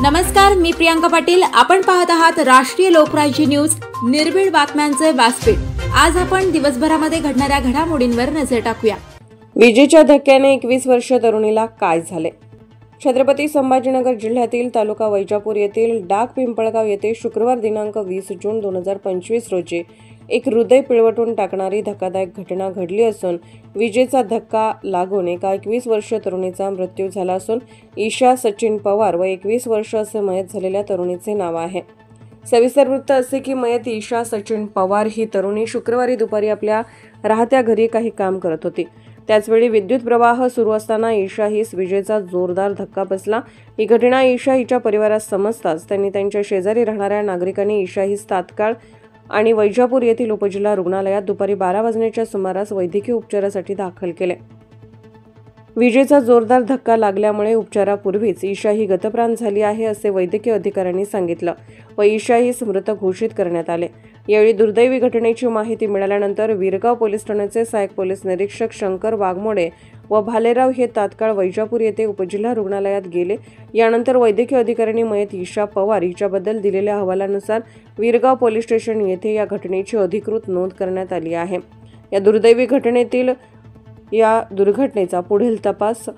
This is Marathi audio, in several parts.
नमस्कार, मी प्रियांका पाटील। आपण पाहत आहात राष्ट्रीय लोकराज्य न्यूज, निर्भीड बातम्यांचे व्यासपीठ। आज आपण दिवसभरामध्ये घडणाऱ्या घडामोडींवर नजर टाकूया। विजेच्या धक्क्याने 21 वर्षीय तरुणीला काय झाले? छत्रपती संभाजीनगर जिल्ह्यातील तालुका वैजापूर येथील डाक पिंपळगाव येथे शुक्रवार दिनांक 20 जून 2025 रोजी एक हृदय पिळवटून टाकणारी धक्कादायक घटना घडली असून विजेचा धक्का लागून एका 21 वर्षीय तरुणीचा मृत्यू झाला असून ईशा सचिन पवार व 21 वर्ष असे मयत झालेल्या तरुणीचे नाव आहे। सविस्तर वृत्त असे की मयत ईशा सचिन पवार ही तरुणी शुक्रवारी दुपारी आपल्या राहत्या घरी काही काम करत होती। त्याचवेळी विद्युत प्रवाह सुरू असताना ईशा हिस विजेचा जोरदार धक्का बसला। ही घटना ईशा हिच्या परिवारास समजताच त्यांनी त्यांच्या शेजारी राहणाऱ्या नागरिकांनी ईशा हिस तात्काळ आणि वैजापूर येथील उपजिल्हा रुग्णालयात दुपारी 12 वाजण्याच्या सुमारास वैद्यकीय उपचारासाठी दाखल केले। विजेचा जोरदार धक्का लागल्यामुळे उपचारापूर्वीच ईशा ही गतप्राण झाली आहे असे वैद्यकीय अधिकाऱ्यांनी सांगितलं व ईशा ही मृत घोषित करण्यात आले। यावेळी दुर्दैवी घटनेची माहिती मिळाल्यानंतर वीरगाव पोलीस ठाण्याचे सहाय्यक पोलीस निरीक्षक शंकर वाघमोडे व भालेराव हे तात्काळ वैजापूर येथे उपजिल्हा रुग्णालयात गेले। यानंतर वैद्यकीय अधिकाऱ्यांनी मयत ईशा पवार हिच्याबद्दल दिलेल्या अहवालानुसार वीरगाव पोलीस स्टेशन येथे या घटनेची अधिकृत नोंद करण्यात आली आहे। या दुर्घटनेचा पुढील तपास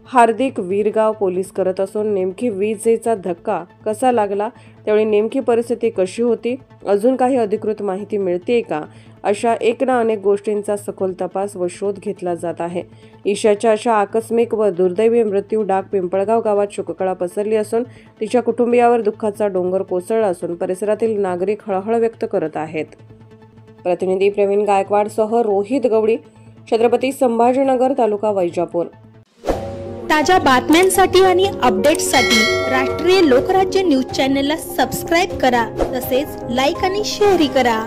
हार्दिक वीरगाव पोलीस करत असून नेमकी विजेचा धक्का कसा लागला, त्यावेळी नेमकी परिस्थिती कशी होती, अजून काही अधिकृत माहिती मिळते का, अशा एक ना अनेक गोष्टींचा सखोल तपास व शोध घेतला जात आहे। ईशाच्या अशा आकस्मिक व दुर्दैवी मृत्यू डाक पिंपळगाव गावात शोककळा पसरली असून तिच्या कुटुंबियावर दुःखाचा डोंगर कोसळला असून परिसरातील नागरिक हळहळ व्यक्त करत आहेत। प्रतिनिधी प्रवीण गायकवाड सह रोहित गवडी, छत्रपती संभाजीनगर, तालुका वैजापूर। ताज्या बातम्यांसाठी आणि अपडेट्ससाठी राष्ट्रीय लोकराज्य न्यूज चॅनलला सबस्क्राइब करा, तसेच लाईक आणि शेअर करा।